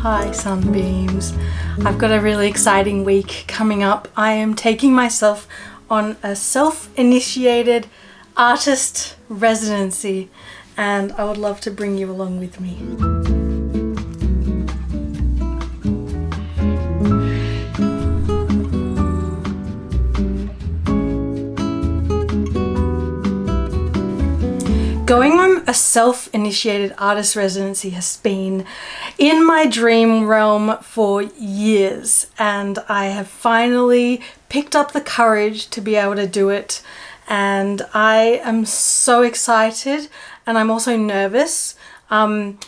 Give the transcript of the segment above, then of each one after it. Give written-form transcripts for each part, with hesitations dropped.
Hi Sunbeams. I've got a really exciting week coming up. I am taking myself on a self-initiated artist residency and I would love to bring you along with me. Going on a self-initiated artist residency has been in my dream realm for years, and I have finally picked up the courage to be able to do it, and I am so excited and I'm also nervous. I'm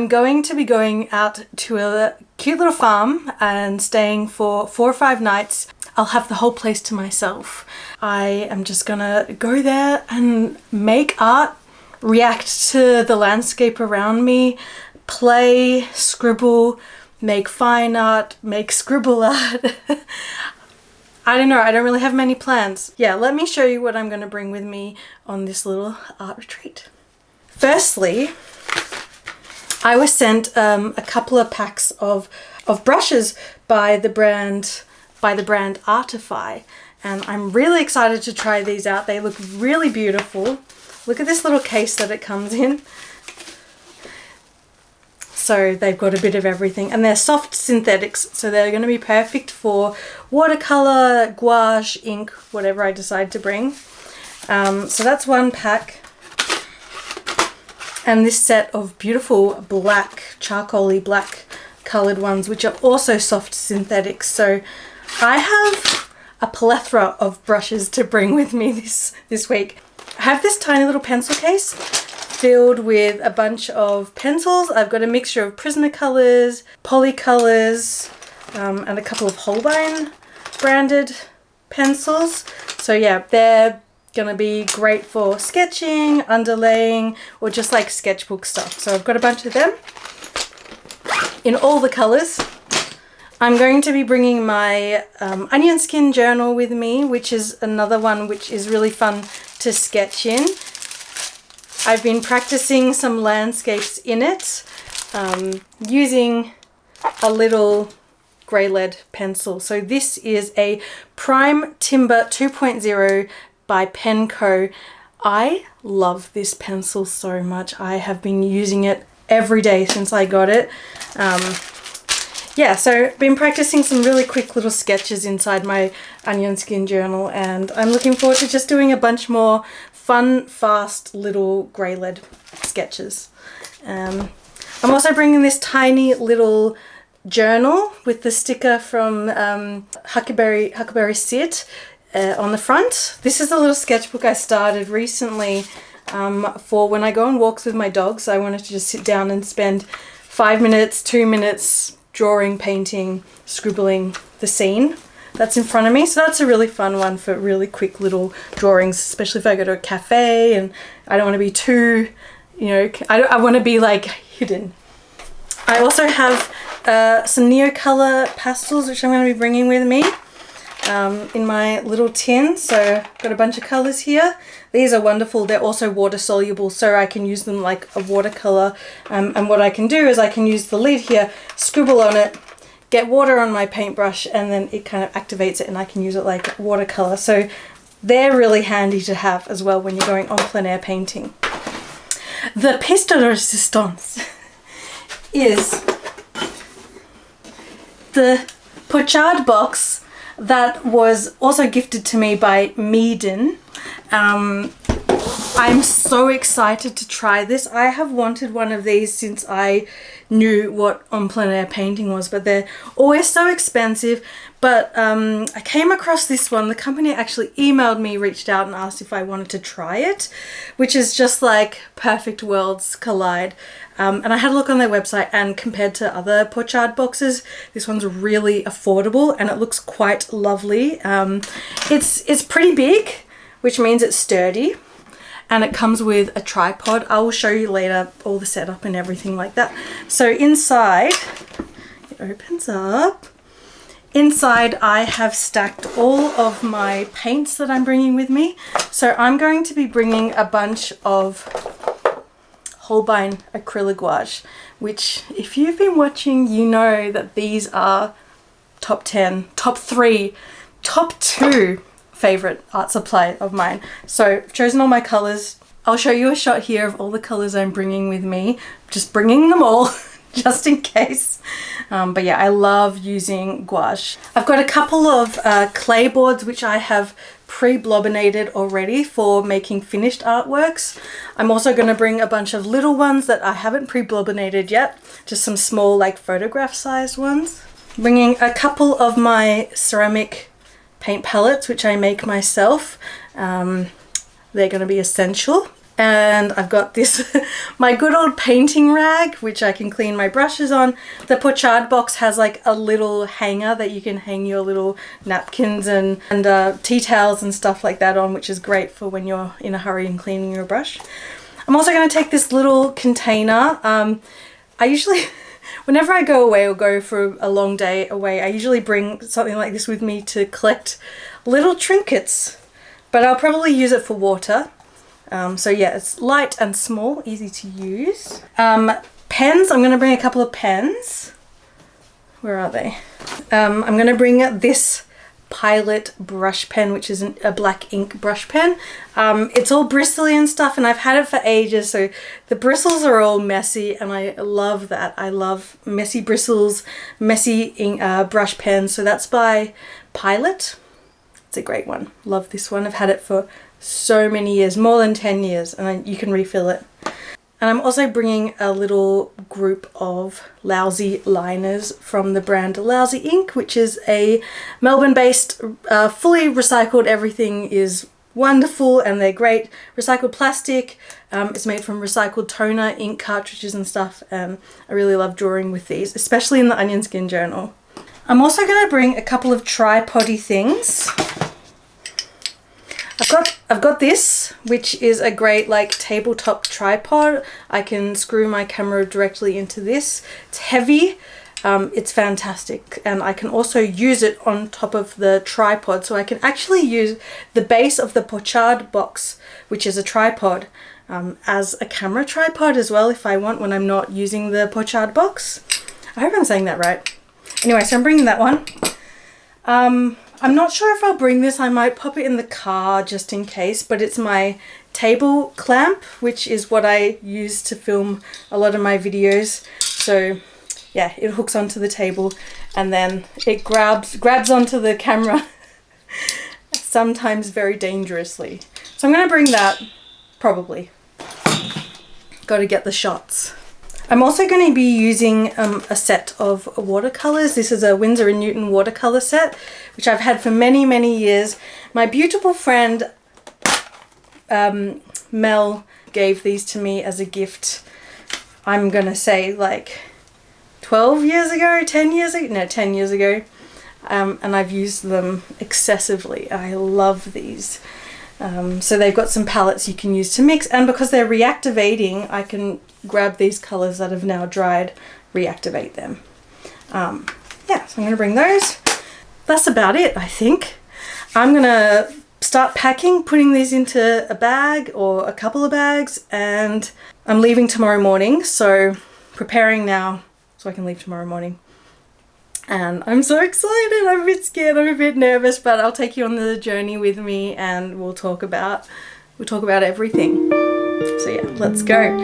going to be going out to a cute little farm and staying for 4 or 5 nights. I'll have the whole place to myself. I am just gonna go there and make art, react to the landscape around me, play, scribble, make fine art, make scribble art. I don't know, I don't really have many plans. Yeah, let me show you what I'm going to bring with me on this little art retreat. Firstly, I was sent a couple of packs of brushes by the brand Artify, and I'm really excited to try these out. They look really beautiful. Look at this little case that it comes in. So they've got a bit of everything, and they're soft synthetics, so they're going to be perfect for watercolor, gouache, ink, whatever I decide to bring. So that's one pack. And this set of beautiful black, charcoaly black colored ones, which are also soft synthetics. So I have a plethora of brushes to bring with me this week. I have this tiny little pencil case filled with a bunch of pencils. I've got a mixture of Prismacolors, Polycolors, and a couple of Holbein branded pencils. So yeah, they're gonna be great for sketching, underlaying, or just like sketchbook stuff. So I've got a bunch of them in all the colors. I'm going to be bringing my onion skin journal with me, which is another one which is really fun to sketch in. I've been practicing some landscapes in it using a little grey lead pencil. So this is a Prime Timber 2.0 by Penco. I love this pencil so much. I have been using it every day since I got it. Yeah, so been practicing some really quick little sketches inside my onion skin journal, and I'm looking forward to just doing a bunch more fun, fast little grey lead sketches. I'm also bringing this tiny little journal with the sticker from Huckleberry Sit on the front. This is a little sketchbook I started recently for when I go on walks with my dogs. I wanted to just sit down and spend 5 minutes, 2 minutes drawing, painting, scribbling the scene that's in front of me. So that's a really fun one for really quick little drawings, especially if I go to a cafe and I don't want to be too, you know, I want to be like hidden. I also have some Neocolor pastels, which I'm going to be bringing with me in my little tin. So I've got a bunch of colors here. These are wonderful. They're also water soluble, so I can use them like a watercolor. And what I can do is I can use the lid here, scribble on it, get water on my paintbrush, and then it kind of activates it and I can use it like watercolor. So they're really handy to have as well when you're going on plein air painting. The pièce de résistance is the Porchade box that was also gifted to me by Meeden. I'm so excited to try this. I have wanted one of these since I knew what en plein air painting was, but they're always so expensive. But I came across this one. The company actually emailed me, reached out and asked if I wanted to try it, which is just like perfect worlds collide. And I had a look on their website, and compared to other Porchade boxes, this one's really affordable and it looks quite lovely. It's pretty big, which means it's sturdy, and it comes with a tripod. I will show you later all the setup and everything like that. So inside, it opens up. Inside I have stacked all of my paints that I'm bringing with me. So I'm going to be bringing a bunch of Holbein acrylic gouache, which if you've been watching, you know that these are top 10, top 3, top 2 favorite art supply of mine. So I've chosen all my colors. I'll show you a shot here of all the colors I'm bringing with me, just bringing them all just in case. But yeah, I love using gouache. I've got a couple of clay boards which I have pre-blobbinated already for making finished artworks. I'm also going to bring a bunch of little ones that I haven't pre-blobbinated yet, just some small like photograph sized ones. Bringing a couple of my ceramic paint palettes which I make myself. They're going to be essential. And I've got this, my good old painting rag, which I can clean my brushes on. The Porchade Box has like a little hanger that you can hang your little napkins and tea towels and stuff like that on, which is great for when you're in a hurry and cleaning your brush. I'm also going to take this little container. I usually, whenever I go away or go for a long day away, I usually bring something like this with me to collect little trinkets, but I'll probably use it for water. So yeah, it's light and small, easy to use. Pens, I'm going to bring a couple of pens. Where are they? I'm going to bring this Pilot brush pen, which is a black ink brush pen. It's all bristly and stuff, and I've had it for ages, so the bristles are all messy, and I love that. I love messy bristles, messy ink, brush pens. So that's by Pilot. It's a great one. Love this one. I've had it for so many years, more than 10 years, and you can refill it. And I'm also bringing a little group of Lousy liners from the brand Lousy Ink, which is a Melbourne-based, fully recycled. Everything is wonderful and they're great. Recycled plastic. It's made from recycled toner, ink cartridges and stuff, and I really love drawing with these, especially in the Onion Skin journal. I'm also going to bring a couple of tripod-y things. I've got this, which is a great like tabletop tripod. I can screw my camera directly into this. It's heavy, it's fantastic, and I can also use it on top of the tripod, so I can actually use the base of the Porchade Box, which is a tripod, as a camera tripod as well if I want, when I'm not using the Porchade Box. I hope I'm saying that right. Anyway, so I'm bringing that one. I'm not sure if I'll bring this. I might pop it in the car just in case, but it's my table clamp, which is what I use to film a lot of my videos. So yeah, it hooks onto the table and then it grabs onto the camera, sometimes very dangerously. So I'm going to bring that, probably. Got to get the shots. I'm also going to be using a set of watercolors. This is a Winsor & Newton watercolor set, which I've had for many, many years. My beautiful friend Mel gave these to me as a gift. I'm going to say like 12 years ago, 10 years ago, no, 10 years ago. And I've used them excessively. I love these. So they've got some palettes you can use to mix, and because they're reactivating, I can grab these colors that have now dried, reactivate them. Yeah, so I'm going to bring those. That's about it, I think. I'm going to start packing, putting these into a bag or a couple of bags, and I'm leaving tomorrow morning, so preparing now so I can leave tomorrow morning. And I'm so excited. I'm a bit scared, I'm a bit nervous, but I'll take you on the journey with me and we'll talk about everything. So yeah, let's go.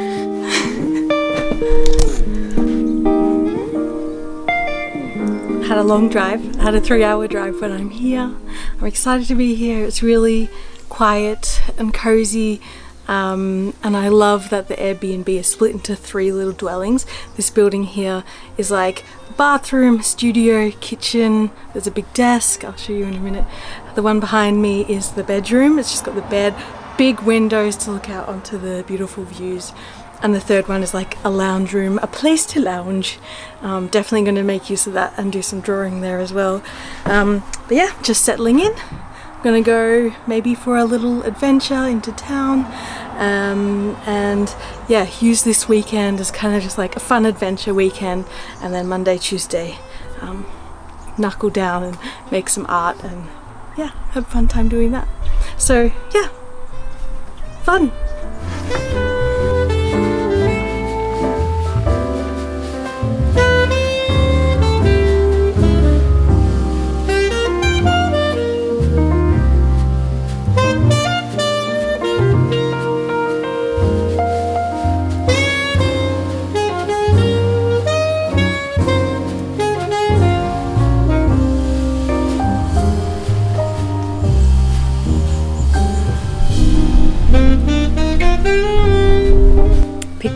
Had a long drive, had a 3-hour drive, but I'm here. I'm excited to be here. It's really quiet and cozy. And I love that the Airbnb is split into 3 little dwellings. This building here is like bathroom, studio, kitchen. There's a big desk, I'll show you in a minute. The one behind me is the bedroom. It's just got the bed, big windows to look out onto the beautiful views. And the third one is like a lounge room, a place to lounge. Definitely going to make use of that and do some drawing there as well. But yeah, just settling in. I'm gonna go maybe for a little adventure into town, and yeah, use this weekend as kind of just like a fun adventure weekend, and then Monday, Tuesday, knuckle down and make some art, and yeah, have a fun time doing that. So yeah, fun.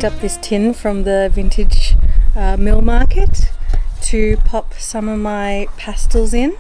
picked up this tin from the vintage mill market to pop some of my pastels in.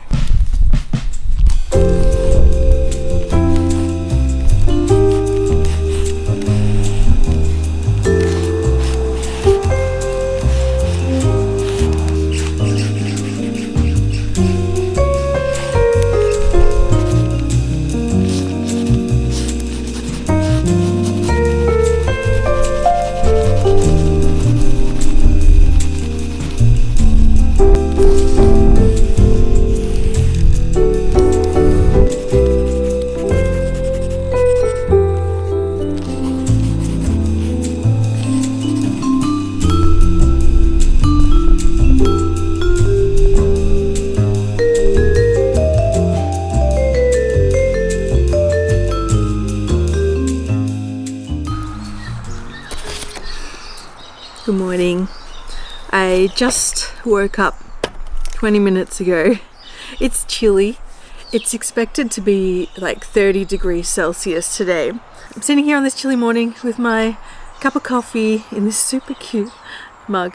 Good morning. I just woke up 20 minutes ago. It's chilly. It's expected to be like 30 degrees Celsius today. I'm sitting here on this chilly morning with my cup of coffee in this super cute mug.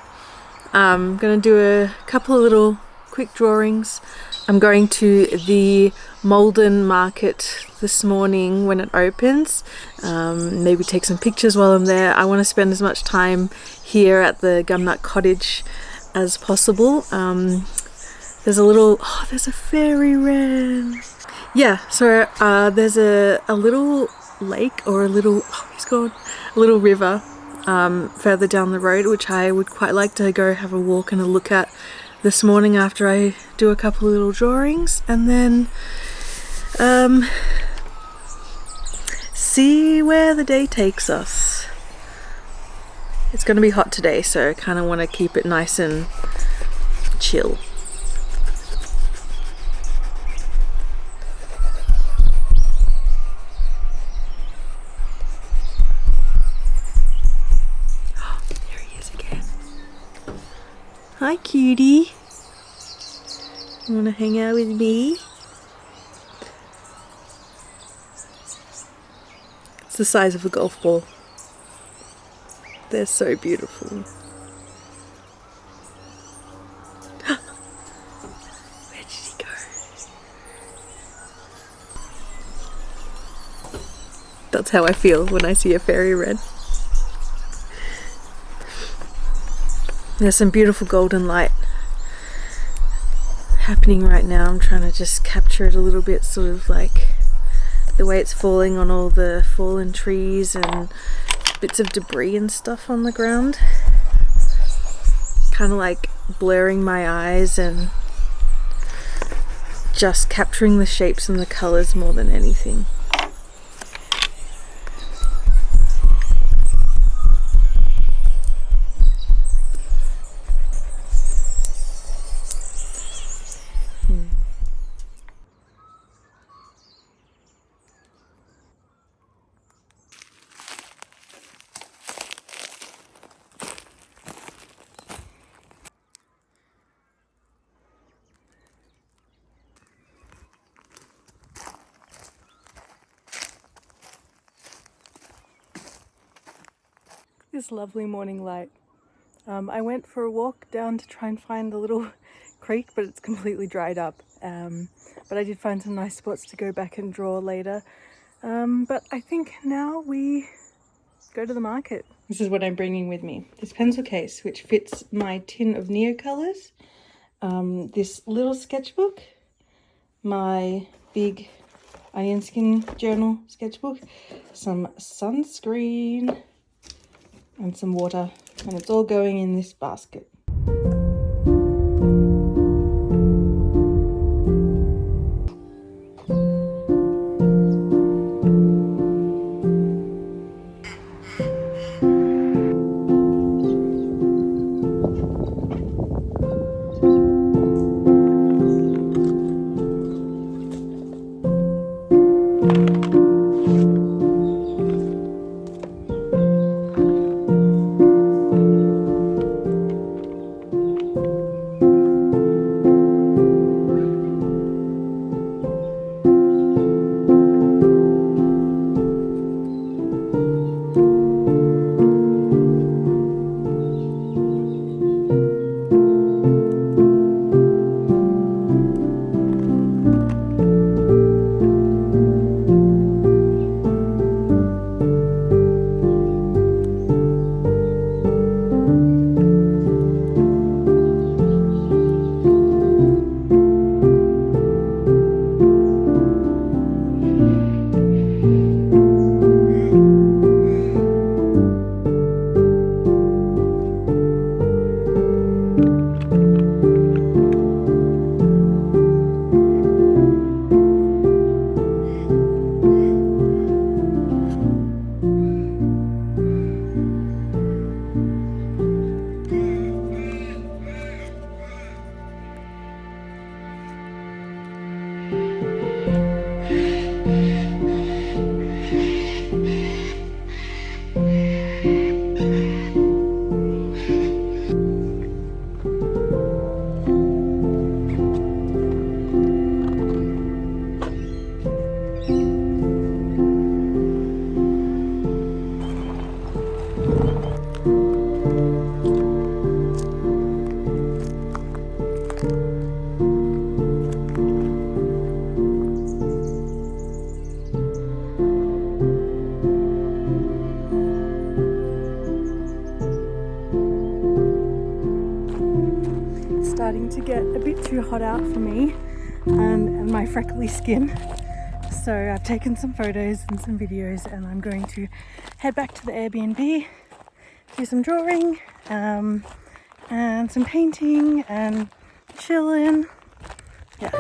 I'm gonna do a couple of little quick drawings. I'm going to the Meeden market this morning when it opens. Maybe take some pictures while I'm there. I want to spend as much time here at the Gumnut cottage as possible. There's a little, oh, there's a fairy wren. Yeah, so there's a little lake or a little, oh, he's gone, a little river further down the road, which I would quite like to go have a walk and a look at this morning after I do a couple of little drawings, and then see where the day takes us. It's going to be hot today, so I kind of want to keep it nice and chill. Oh, there he is again. Hi, cutie. You want to hang out with me? It's the size of a golf ball. They're so beautiful. Where did he go? That's how I feel when I see a fairy wren. There's some beautiful golden light happening right now. I'm trying to just capture it a little bit, sort of like the way it's falling on all the fallen trees and bits of debris and stuff on the ground. Kind of like blurring my eyes and just capturing the shapes and the colors more than anything. This lovely morning light. I went for a walk down to try and find a little creek, but it's completely dried up. But I did find some nice spots to go back and draw later. But I think now we go to the market. This is what I'm bringing with me. This pencil case, which fits my tin of Neocolors. This little sketchbook. My big onion skin journal sketchbook. Some sunscreen. And some water, and it's all going in this basket. starting to get a bit too hot out for me and my freckly skin. So I've taken some photos and some videos, and I'm going to head back to the Airbnb, do some drawing and some painting and chilling. Yeah.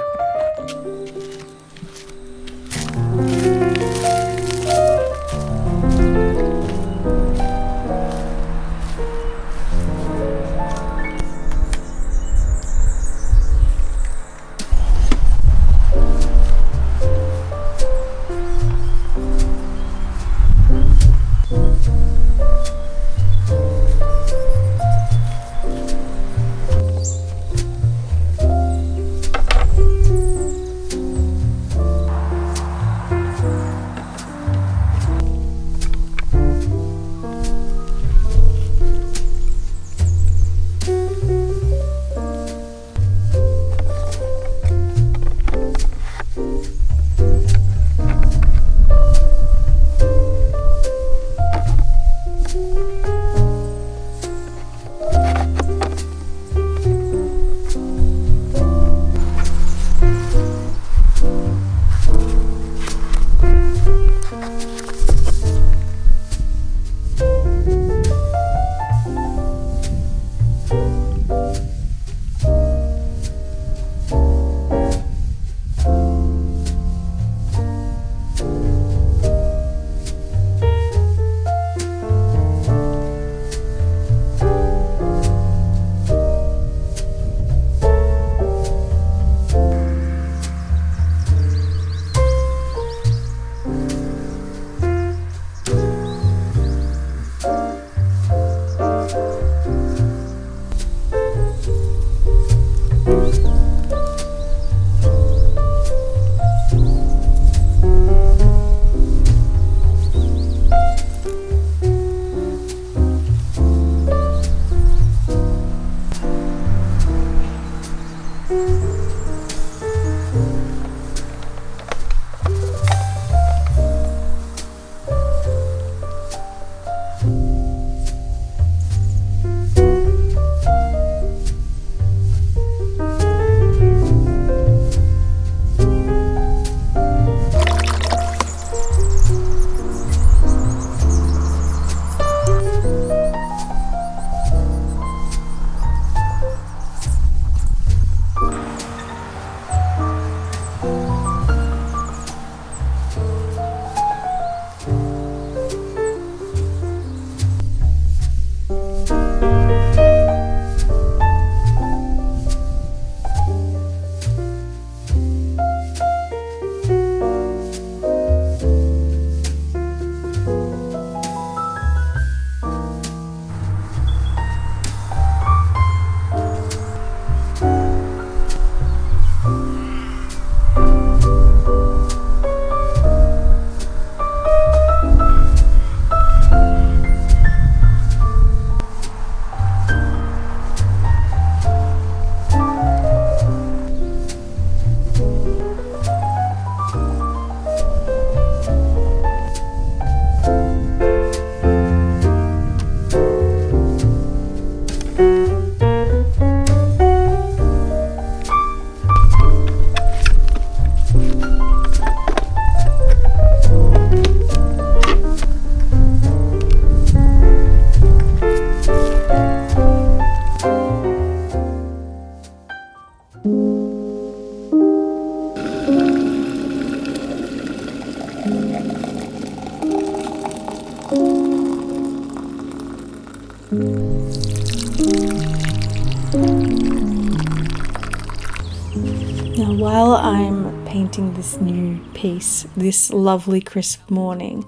Now, while I'm painting this new piece this lovely crisp morning,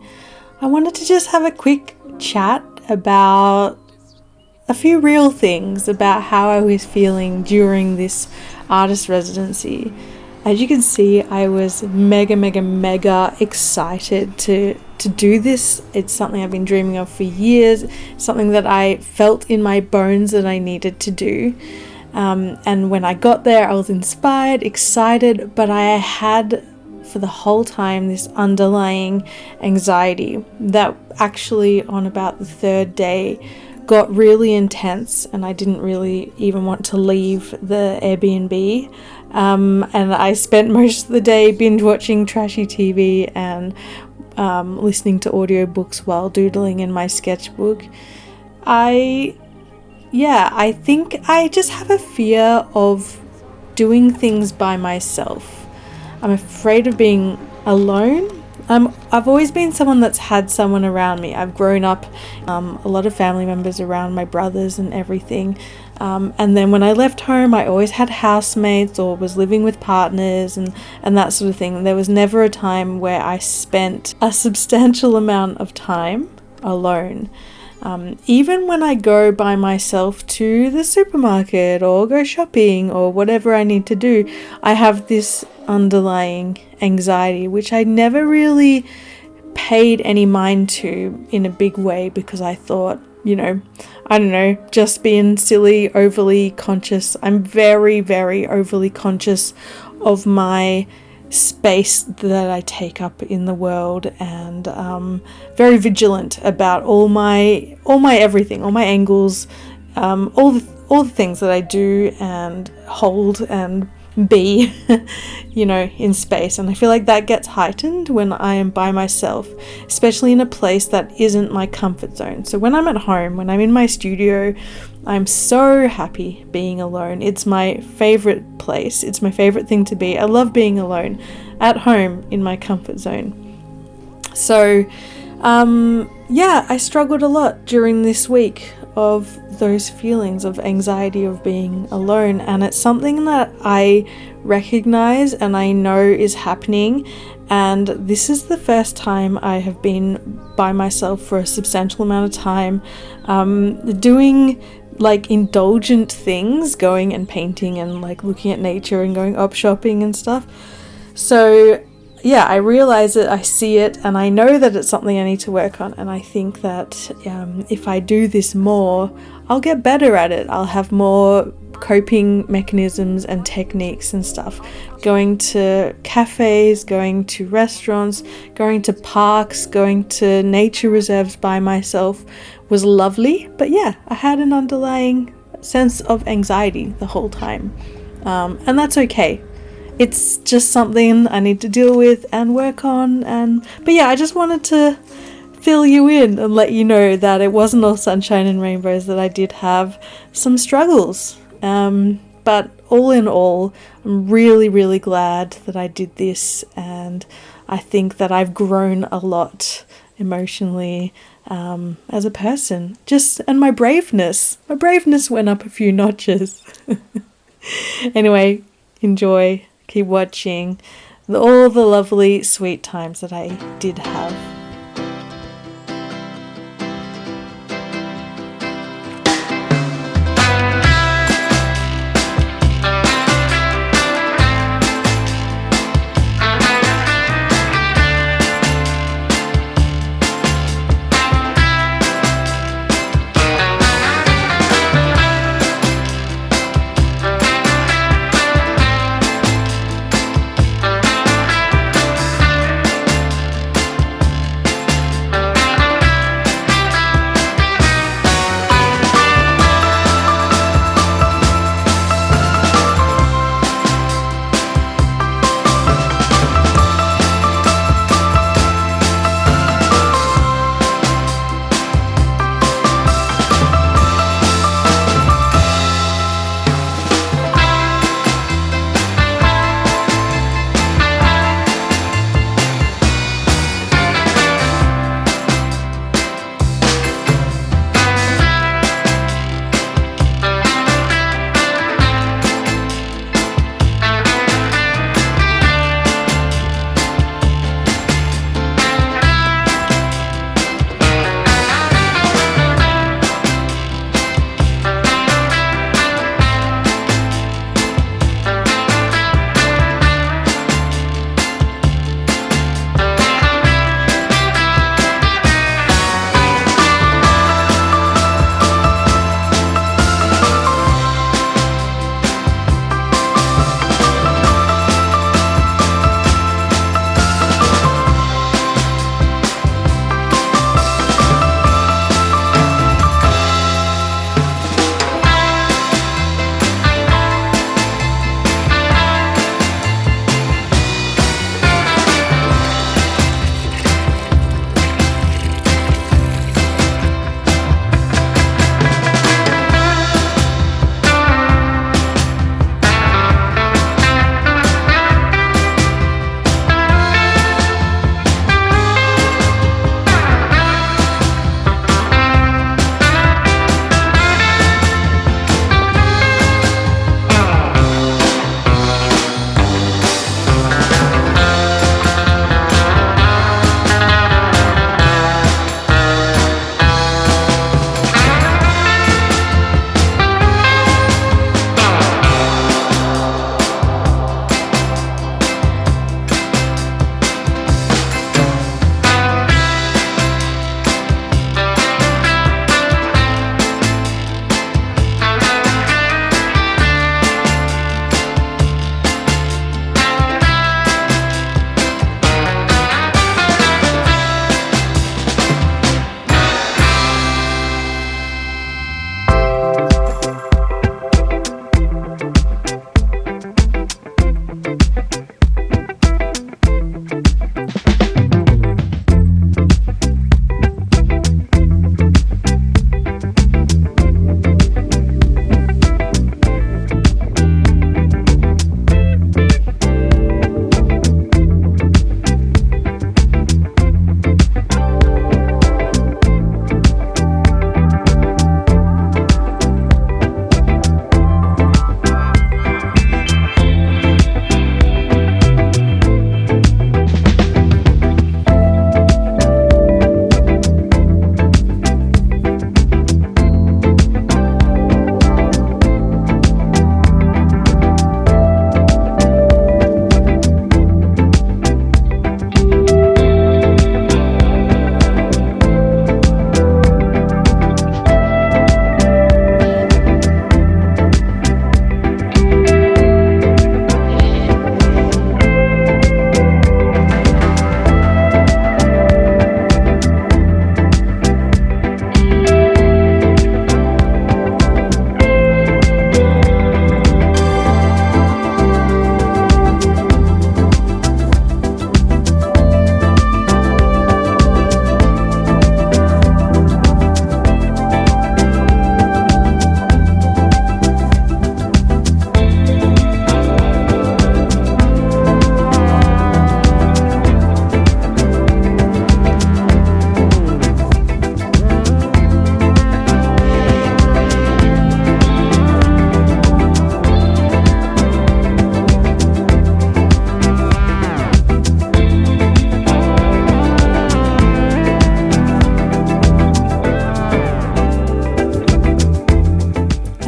I wanted to just have a quick chat about a few real things about how I was feeling during this artist residency. As you can see, I was mega excited to do this. It's something I've been dreaming of for years, something that I felt in my bones that I needed to do. And when I got there, I was inspired, excited, but I had for the whole time this underlying anxiety that actually on about the third day got really intense and I didn't really even want to leave the Airbnb. And I spent most of the day binge watching trashy TV and listening to audiobooks while doodling in my sketchbook. I think I just have a fear of doing things by myself. I'm afraid of being alone. I've always been someone that's had someone around me. I've grown up a lot of family members around, my brothers and everything. And then when I left home, I always had housemates or was living with partners and that sort of thing. There was never a time where I spent a substantial amount of time alone. Even when I go by myself to the supermarket or go shopping or whatever I need to do, I have this underlying anxiety, which I never really paid any mind to in a big way because I thought, just being silly, overly conscious. I'm very, very overly conscious of my space that I take up in the world, and very vigilant about all my everything, all my angles, all the things that I do and hold and be in space. And I feel like that gets heightened when I am by myself, especially in a place that isn't my comfort zone. So when I'm at home, when I'm in my studio, I'm so happy being alone. It's my favorite place. It's my favorite thing to be. I love being alone at home in my comfort zone. So I struggled a lot during this week of those feelings of anxiety of being alone, and it's something that I recognize and I know is happening. And this is the first time I have been by myself for a substantial amount of time, doing like indulgent things, going and painting and like looking at nature and going up shopping and stuff. So I realize it, I see it, and I know that it's something I need to work on. And I think that if I do this more, I'll get better at it. I'll have more coping mechanisms and techniques and stuff. Going to cafes, going to restaurants, going to parks, going to nature reserves by myself was lovely. But I had an underlying sense of anxiety the whole time. And that's okay. It's just something I need to deal with and work on. But I just wanted to fill you in and let you know that it wasn't all sunshine and rainbows, that I did have some struggles. But all in all, I'm really, really glad that I did this, and I think that I've grown a lot emotionally as a person. And my braveness went up a few notches. Anyway, enjoy. Keep watching all the lovely, sweet times that I did have.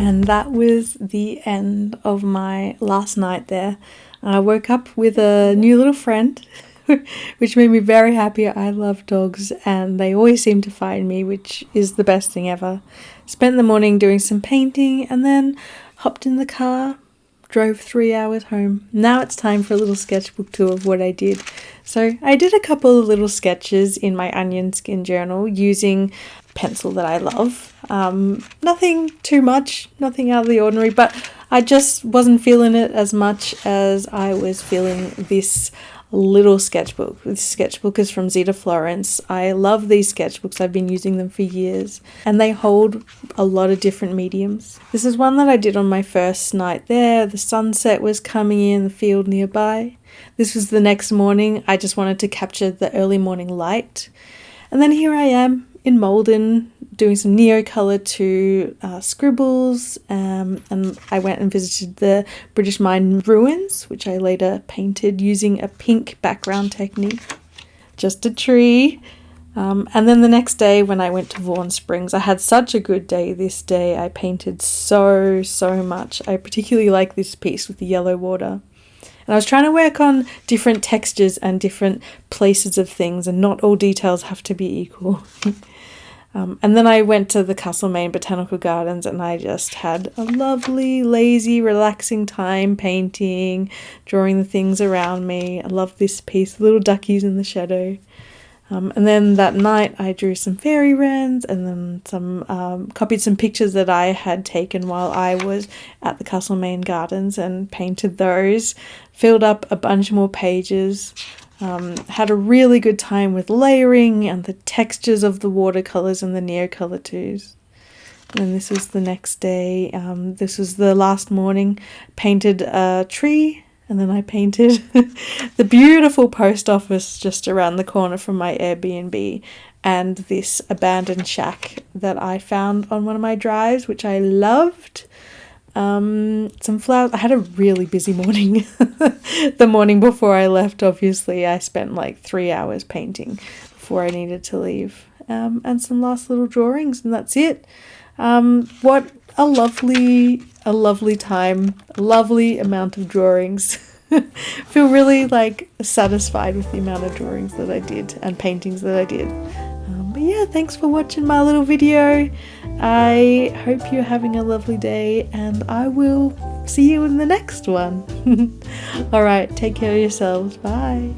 And that was the end of my last night there. I woke up with a new little friend, which made me very happy. I love dogs and they always seem to find me, which is the best thing ever. Spent the morning doing some painting and then hopped in the car, drove 3 hours home. Now it's time for a little sketchbook tour of what I did. So I did a couple of little sketches in my onion skin journal using pencil that I love. Nothing too much, nothing out of the ordinary, but I just wasn't feeling it as much as I was feeling this little sketchbook. This sketchbook is from Zeta Florence. I love these sketchbooks. I've been using them for years and they hold a lot of different mediums. This is one that I did on my first night there. The sunset was coming in the field nearby. This was the next morning. I just wanted to capture the early morning light. And then here I am in Meeden doing some Neocolor to scribbles, and I went and visited the British Mine ruins, which I later painted using a pink background technique. Just a tree. And then the next day when I went to Vaughan Springs, I had such a good day this day. I painted so much. I particularly like this piece with the yellow water. And I was trying to work on different textures and different places of things, and not all details have to be equal. And then I went to the Castlemaine Botanical Gardens and I just had a lovely, lazy, relaxing time painting, drawing the things around me. I love this piece, little duckies in the shadow. And then that night I drew some fairy wrens and then copied some pictures that I had taken while I was at the Castlemaine Gardens and painted those, filled up a bunch more pages. Had a really good time with layering and the textures of the watercolors and the Neocolor twos. And this was the next day. This was the last morning. Painted a tree, and then I painted the beautiful post office just around the corner from my Airbnb and this abandoned shack that I found on one of my drives, which I loved. Some flowers. I had a really busy morning. The morning before I left, obviously, I spent like 3 hours painting before I needed to leave. And some last little drawings, and that's it. What a lovely time, a lovely amount of drawings. Feel really like satisfied with the amount of drawings that I did and paintings that I did. But yeah, thanks for watching my little video. I hope you're having a lovely day and I will see you in the next one. Alright, take care of yourselves. Bye.